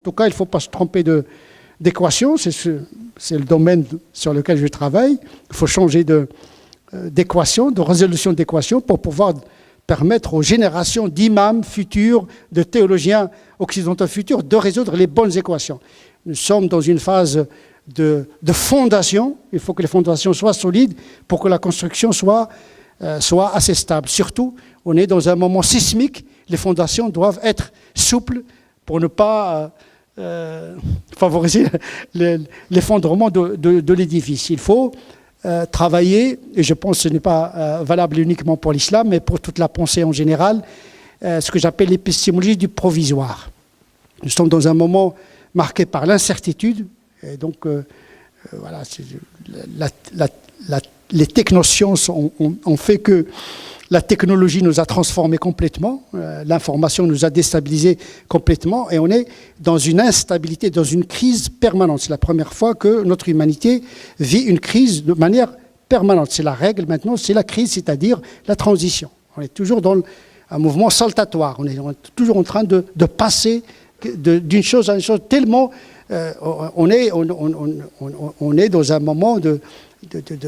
En tout cas, il ne faut pas se tromper d'équation, c'est le domaine sur lequel je travaille. Il faut changer d'équation, de résolution d'équation pour pouvoir permettre aux générations d'imams futurs, de théologiens occidentaux futurs, de résoudre les bonnes équations. Nous sommes dans une phase de fondation. Il faut que les fondations soient solides pour que la construction soit assez stable. Surtout, on est dans un moment sismique. Les fondations doivent être souples pour ne pas favoriser l'effondrement de l'édifice. Il faut travailler, et je pense que ce n'est pas valable uniquement pour l'islam, mais pour toute la pensée en général, ce que j'appelle l'épistémologie du provisoire. Nous sommes dans un moment marqué par l'incertitude, et donc voilà, les technosciences ont fait que la technologie nous a transformés complètement, l'information nous a déstabilisés complètement, et on est dans une instabilité, dans une crise permanente. C'est la première fois que notre humanité vit une crise de manière permanente. C'est la règle maintenant, c'est la crise, c'est-à-dire la transition. On est toujours dans un mouvement saltatoire, on est toujours en train de passer d'une chose à une chose, tellement on est dans un moment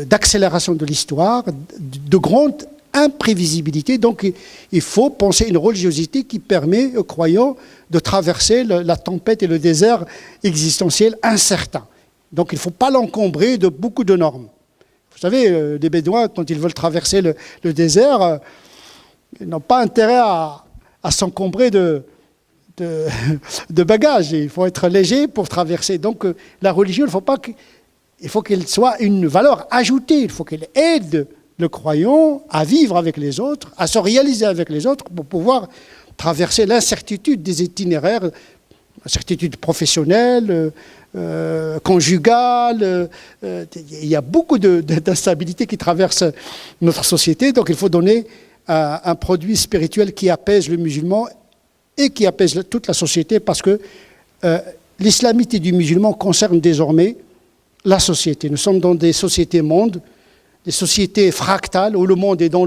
d'accélération de l'histoire, de grande imprévisibilité. Donc il faut penser une religiosité qui permet aux croyants de traverser la tempête et le désert existentiel incertain. Donc il ne faut pas l'encombrer de beaucoup de normes. Vous savez, les Bédouins, quand ils veulent traverser le désert, ils n'ont pas intérêt à s'encombrer de bagages. Il faut être léger pour traverser. Donc la religion, il faut qu'elle soit une valeur ajoutée. Il faut qu'elle aide le croyant à vivre avec les autres, à se réaliser avec les autres pour pouvoir traverser l'incertitude des itinéraires, l'incertitude professionnelle, conjugale. Il y a beaucoup d'instabilité qui traverse notre société. Donc il faut donner un produit spirituel qui apaise le musulman et qui apaise toute la société, parce que l'islamité du musulman concerne désormais la société. Nous sommes dans des sociétés-mondes, des sociétés fractales, où le monde est dans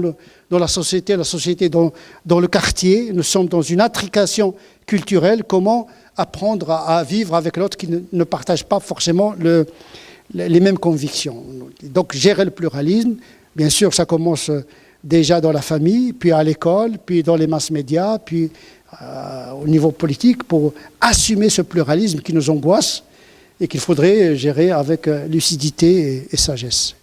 la société dans le quartier. Nous sommes dans une intrication culturelle. Comment apprendre à vivre avec l'autre qui ne partage pas forcément les mêmes convictions. Donc gérer le pluralisme, bien sûr, ça commence déjà dans la famille, puis à l'école, puis dans les masses médias, puis au niveau politique, pour assumer ce pluralisme qui nous angoisse et qu'il faudrait gérer avec lucidité et sagesse.